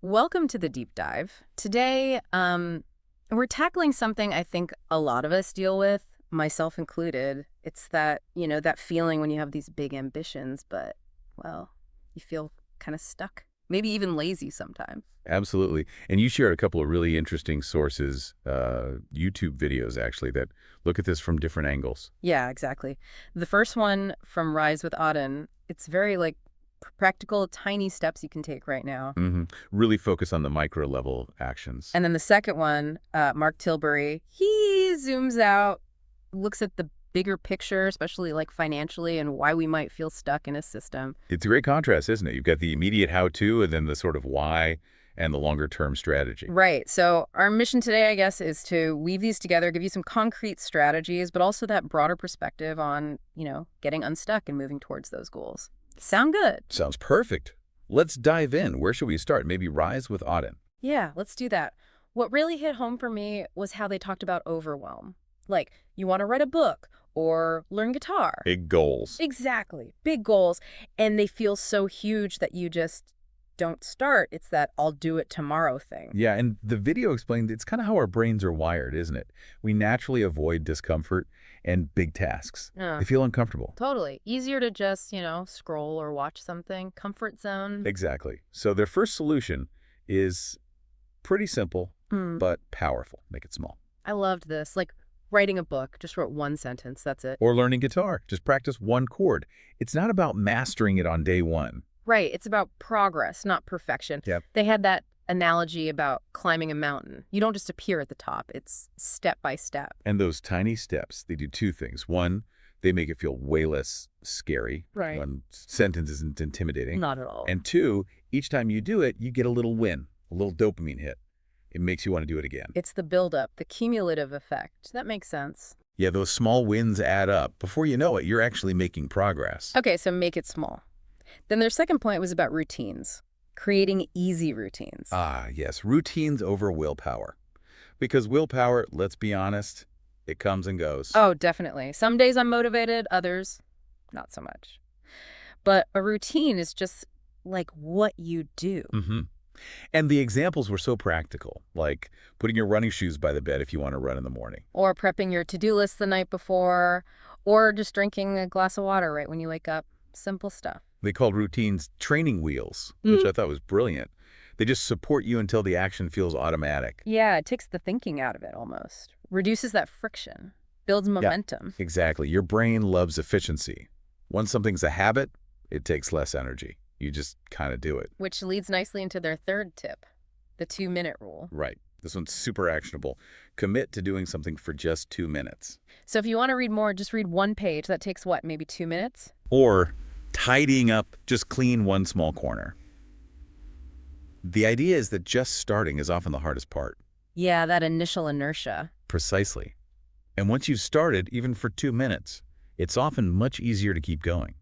Welcome to the deep dive. Today, we're tackling something I think a lot of us deal with, myself included. It's that feeling when you have these big ambitions, but, well, you feel kind of stuck, maybe even lazy sometimes. Absolutely. And you shared a couple of really interesting sources, YouTube videos actually, that look at this from different angles. Yeah, exactly. The first one from Rise with Auden, it's very like practical, tiny steps you can take right now. Really focus on the micro level actions. And then the second one, Mark Tilbury, he zooms out, looks at the bigger picture, especially like financially and why we might feel stuck in a system. It's a great contrast, isn't it? You've got the immediate how-to and then the sort of why and the longer-term strategy. Right. So our mission today, I guess, is to weave these together, give you some concrete strategies, but also that broader perspective on, getting unstuck and moving towards those goals. Sound good? Sounds perfect. Let's dive in. Where should we start? Maybe Rise with Auden. Yeah, let's do that. What really hit home for me was how they talked about overwhelm. Like, you want to write a book or learn guitar. Big goals. Exactly. Big goals. And they feel so huge that you just don't start. It's that I'll do it tomorrow thing. Yeah, and the video explained it's kind of how our brains are wired, isn't it? We naturally avoid discomfort and big tasks. Uh, They feel uncomfortable. totally. Easier to just, scroll or watch something. Comfort zone. Exactly. So their first solution is pretty simple, Mm, but powerful. Make it small. I loved this. Like writing a book, just wrote one sentence. That's it. Or learning guitar. Just practice one chord. It's not about mastering it on day one. Right. It's about progress, not perfection. Yep. They had that analogy about climbing a mountain. You don't just appear at the top. It's step by step. And those tiny steps, they do two things. One, they make it feel way less scary. Right. One sentence isn't intimidating. Not at all. And two, each time you do it, you get a little win, a little dopamine hit. It makes you want to do it again. It's the buildup, the cumulative effect. That makes sense. Yeah, those small wins add up. Before you know it, you're actually making progress. Okay, so make it small. Then their second point was about routines, creating easy routines. Ah, yes, routines over willpower. Because willpower, let's be honest, it comes and goes. Oh, definitely. Some days I'm motivated, others, not so much. But a routine is just like what you do. hmm And the examples were so practical, like putting your running shoes by the bed if you want to run in the morning. Or prepping your to-do list the night before, or just drinking a glass of water right when you wake up. Simple stuff. They called routines training wheels, which I thought was brilliant. They just support you until the action feels automatic. Yeah, it takes the thinking out of it almost. Reduces that friction. Builds Yeah, momentum. exactly. Your brain loves efficiency. Once something's a habit, it takes less energy. You just kind of do it. Which leads nicely into their third tip, the 2-minute rule. Right. This one's super actionable. Commit to doing something for just 2 minutes. So if you want to read more, just read one page. That takes what, maybe 2 minutes? Or tidying up, just clean one small corner. The idea is that just starting is often the hardest part. Yeah, that initial inertia. Precisely. And once you've started, even for 2 minutes, it's often much easier to keep going.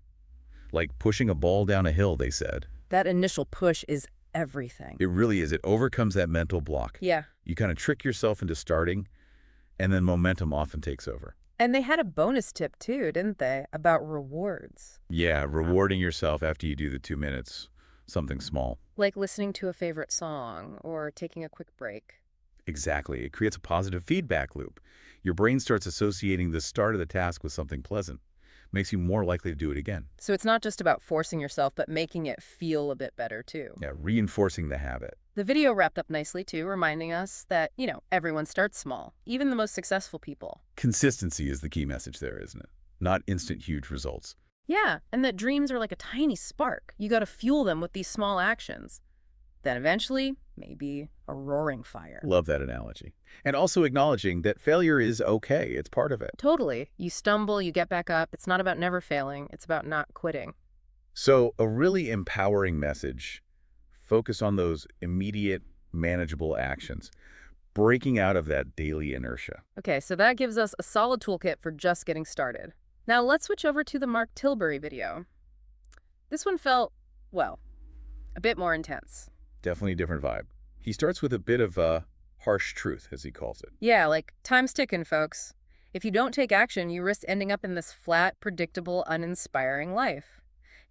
Like pushing a ball down a hill, they said. That initial push is everything. It really is. It overcomes that mental block. Yeah. You kind of trick yourself into starting, and then momentum often takes over. And they had a bonus tip too, didn't they? About rewards. Yeah, rewarding yourself after you do the 2 minutes, something small. Like listening to a favorite song or taking a quick break. Exactly. It creates a positive feedback loop. Your brain starts associating the start of the task with something pleasant. Makes you more likely to do it again. So it's not just about forcing yourself, but making it feel a bit better too. Yeah, reinforcing the habit. The video wrapped up nicely too, reminding us that, everyone starts small, even the most successful people. Consistency is the key message there, isn't it? Not instant huge results. Yeah, and that dreams are like a tiny spark. You got to fuel them with these small actions. Then eventually, maybe a roaring fire. Love that analogy. And also acknowledging that failure is okay. It's part of it. Totally. You stumble, you get back up. It's not about never failing. It's about not quitting. So a really empowering message. Focus on those immediate, manageable actions. Breaking out of that daily inertia. Okay, so that gives us a solid toolkit for just getting started. Now let's switch over to the Mark Tilbury video. This one felt, well, a bit more intense. Definitely a different vibe. He starts with a bit of a harsh truth, as he calls it. Yeah, like, time's ticking, folks. If you don't take action, you risk ending up in this flat, predictable, uninspiring life.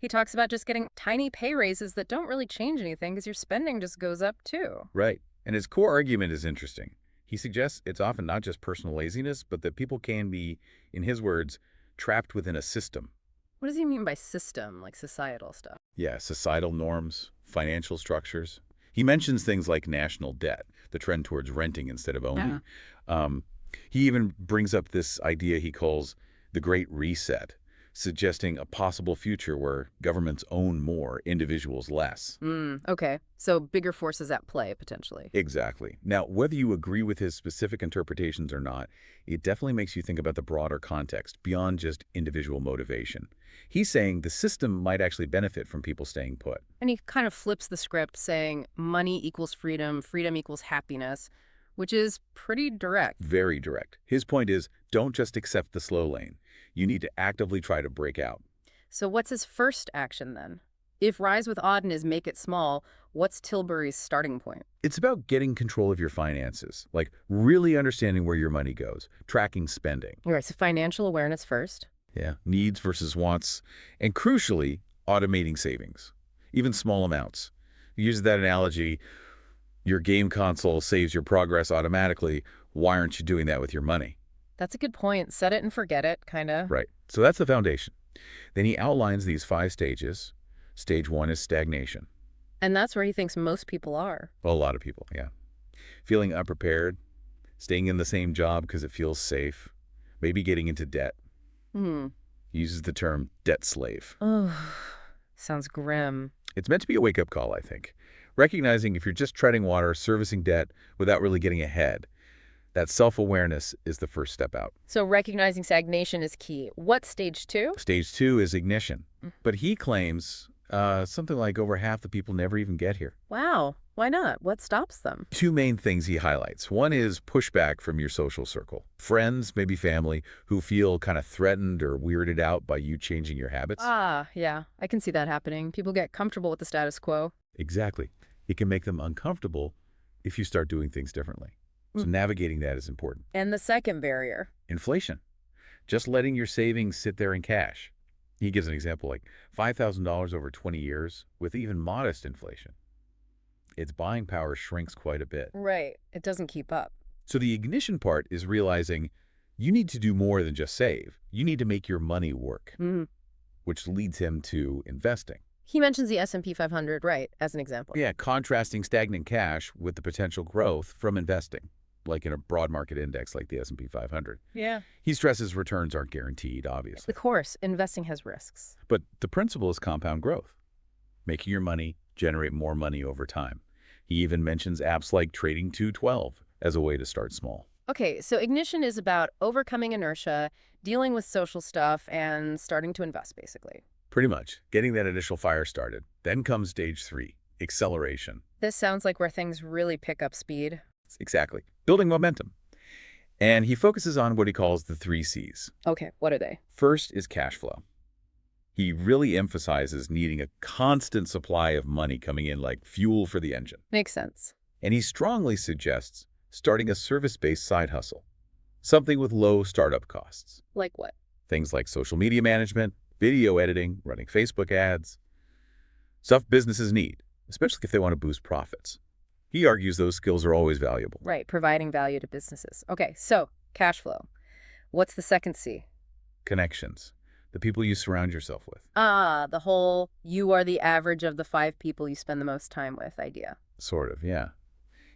He talks about just getting tiny pay raises that don't really change anything because your spending just goes up too. Right. And his core argument is interesting. He suggests it's often not just personal laziness, but that people can be, in his words, trapped within a system. What does he mean by system, like societal stuff? Yeah, societal norms, financial structures. He mentions things like national debt, the trend towards renting instead of owning. Um, he even brings up this idea he calls the Great Reset, suggesting a possible future where governments own more, individuals less. Okay. So bigger forces at play, potentially. Exactly. Now, whether you agree with his specific interpretations or not, it definitely makes you think about the broader context beyond just individual motivation. He's saying the system might actually benefit from people staying put. And he kind of flips the script saying money equals freedom, freedom equals happiness, which is pretty direct. Very direct. His point is, don't just accept the slow lane. You need to actively try to break out. So what's his first action then? If Rise with Auden is make it small, what's Tilbury's starting point? It's about getting control of your finances, like really understanding where your money goes, tracking spending. All right, so financial awareness first. Yeah, needs versus wants, and crucially, automating savings, even small amounts. Use that analogy, your game console saves your progress automatically. Why aren't you doing that with your money? That's a good point. Set it and forget it, kind of. Right. So that's the foundation. Then he outlines these 5 stages. Stage 1 is stagnation. And that's where he thinks most people are. Well, a lot of people, yeah. Feeling unprepared, staying in the same job because it feels safe, maybe getting into debt. Hmm. He uses the term debt slave. Oh, sounds grim. It's meant to be a wake-up call, I think. Recognizing if you're just treading water, servicing debt without really getting ahead, that self-awareness is the first step out. So recognizing stagnation is key. What's stage 2? Stage 2 is ignition. But he claims something like over half the people never even get here. Wow. Why not? What stops them? 2 main things he highlights. One is pushback from your social circle. Friends, maybe family, who feel kind of threatened or weirded out by you changing your habits. Ah, yeah. I can see that happening. People get comfortable with the status quo. Exactly. It can make them uncomfortable if you start doing things differently. So navigating that is important. And the second barrier. Inflation. Just letting your savings sit there in cash. He gives an example like $5,000 over 20 years with even modest inflation. Its buying power shrinks quite a bit. Right. It doesn't keep up. So the ignition part is realizing you need to do more than just save. You need to make your money work, which leads him to investing. He mentions the S&P 500, right, as an example. Yeah, contrasting stagnant cash with the potential growth from investing, like in a broad market index like the S&P 500. Yeah. He stresses returns aren't guaranteed, obviously. Of course, investing has risks. But the principle is compound growth, making your money generate more money over time. He even mentions apps like Trading 212 as a way to start small. Okay, so ignition is about overcoming inertia, dealing with social stuff, and starting to invest, basically. Pretty much, getting that initial fire started. Then comes stage 3, acceleration. This sounds like where things really pick up speed. Exactly, building momentum. And he focuses on what he calls the 3 C's. Okay, what are they? First is cash flow. He really emphasizes needing a constant supply of money coming in like fuel for the engine. Makes sense. And he strongly suggests starting a service-based side hustle, something with low startup costs. Like what? Things like social media management, video editing, running Facebook ads. Stuff businesses need, especially if they want to boost profits. He argues those skills are always valuable. Right, providing value to businesses. Okay, so cash flow. What's the second C? Connections, the people you surround yourself with. Ah, the whole you are the average of the 5 people you spend the most time with idea. Sort of, yeah.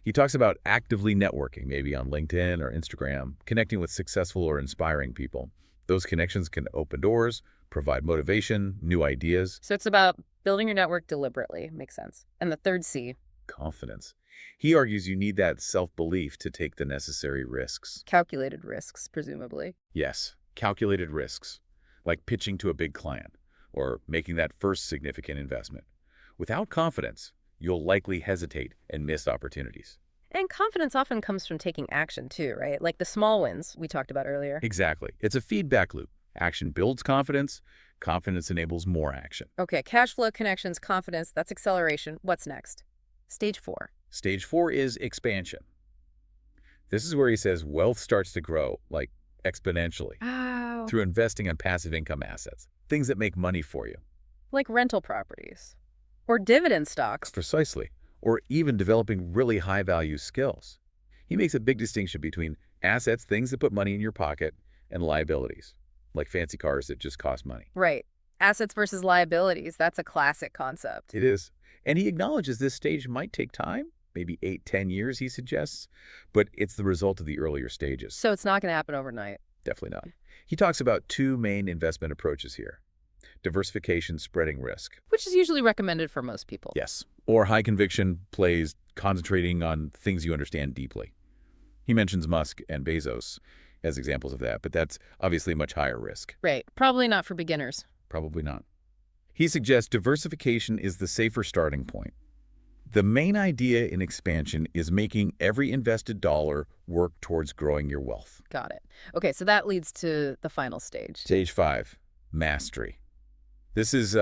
He talks about actively networking, maybe on LinkedIn or Instagram, connecting with successful or inspiring people. Those connections can open doors, provide motivation, new ideas. So it's about building your network deliberately. Makes sense. And the third C? Confidence. He argues you need that self-belief to take the necessary risks. Calculated risks, presumably. Yes, calculated risks, like pitching to a big client or making that first significant investment. Without confidence, you'll likely hesitate and miss opportunities. And confidence often comes from taking action too, right? Like the small wins we talked about earlier. Exactly. It's a feedback loop. Action builds confidence. Confidence enables more action. Okay, cash flow, connections, confidence, that's acceleration. What's next? Stage 4. Stage 4 is expansion. This is where he says wealth starts to grow, like exponentially, Oh. through investing in passive income assets, things that make money for you. Like rental properties or dividend stocks. Precisely. Or even developing really high-value skills. He makes a big distinction between assets, things that put money in your pocket, and liabilities, like fancy cars that just cost money. Right. Assets versus liabilities. That's a classic concept. It is. And he acknowledges this stage might take time, maybe 8, 10 years, he suggests, but it's the result of the earlier stages. So it's not going to happen overnight. Definitely not. He talks about two main investment approaches here: diversification, spreading risk. Which is usually recommended for most people. Yes. Or high conviction plays, concentrating on things you understand deeply. He mentions Musk and Bezos as examples of that, but that's obviously much higher risk. Right. Probably not for beginners. Probably not. He suggests diversification is the safer starting point. The main idea in expansion is making every invested dollar work towards growing your wealth. Got it. Okay, so that leads to the final stage. Stage 5, mastery. This is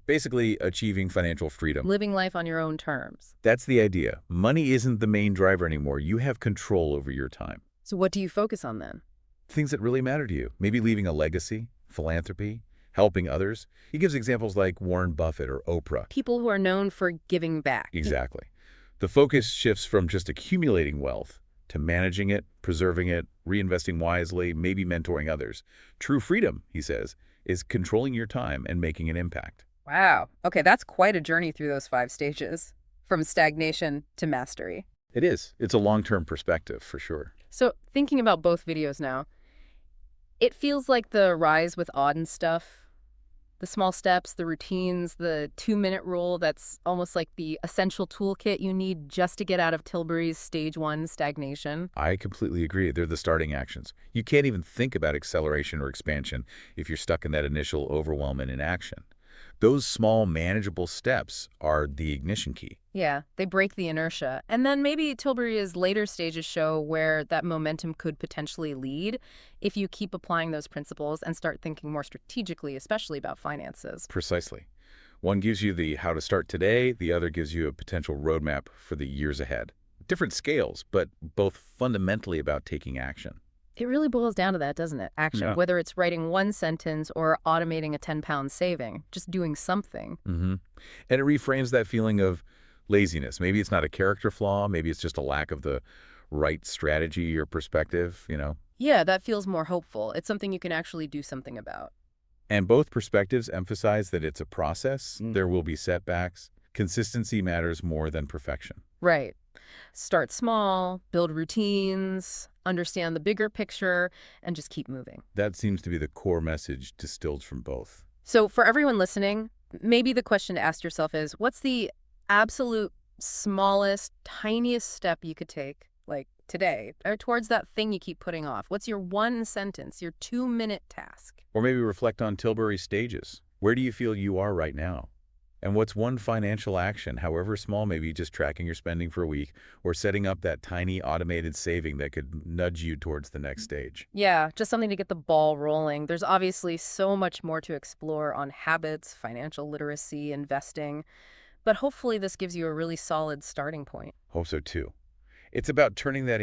basically achieving financial freedom. Living life on your own terms. That's the idea. Money isn't the main driver anymore. You have control over your time. So what do you focus on then? Things that really matter to you. Maybe leaving a legacy, philanthropy, helping others. He gives examples like Warren Buffett or Oprah. People who are known for giving back. Exactly. The focus shifts from just accumulating wealth to managing it, preserving it, reinvesting wisely, maybe mentoring others. True freedom, he says, is controlling your time and making an impact. Wow. Okay, that's quite a journey through those 5 stages, from stagnation to mastery. It is. It's a long-term perspective, for sure. So thinking about both videos now, it feels like the rise with Auden stuff, the small steps, the routines, the 2-minute rule, that's almost like the essential toolkit you need just to get out of Tilbury's stage 1 stagnation. I completely agree. They're the starting actions. You can't even think about acceleration or expansion if you're stuck in that initial overwhelm and inaction. Those small, manageable steps are the ignition key. Yeah, they break the inertia. And then maybe Tilbury's later stages show where that momentum could potentially lead if you keep applying those principles and start thinking more strategically, especially about finances. Precisely. One gives you the how to start today, the other gives you a potential roadmap for the years ahead. Different scales, but both fundamentally about taking action. It really boils down to that, doesn't it? Action. Yeah. Whether it's writing one sentence or automating a 10-pound saving, just doing something. Mm-hmm. And it reframes that feeling of laziness. Maybe it's not a character flaw. Maybe it's just a lack of the right strategy or perspective. Yeah, that feels more hopeful. It's something you can actually do something about. And both perspectives emphasize that it's a process. There will be setbacks. Consistency matters more than perfection. Right. Start small, build routines, understand the bigger picture, and just keep moving. That seems to be the core message distilled from both. So for everyone listening, maybe the question to ask yourself is, what's the absolute smallest, tiniest step you could take, like today, or towards that thing you keep putting off? What's your one sentence, your 2-minute task? Or maybe reflect on Tilbury's stages. Where do you feel you are right now? And what's one financial action, however small, maybe just tracking your spending for a week or setting up that tiny automated saving that could nudge you towards the next stage? Yeah, just something to get the ball rolling. There's obviously so much more to explore on habits, financial literacy, investing, but hopefully this gives you a really solid starting point. Hope so too. It's about turning that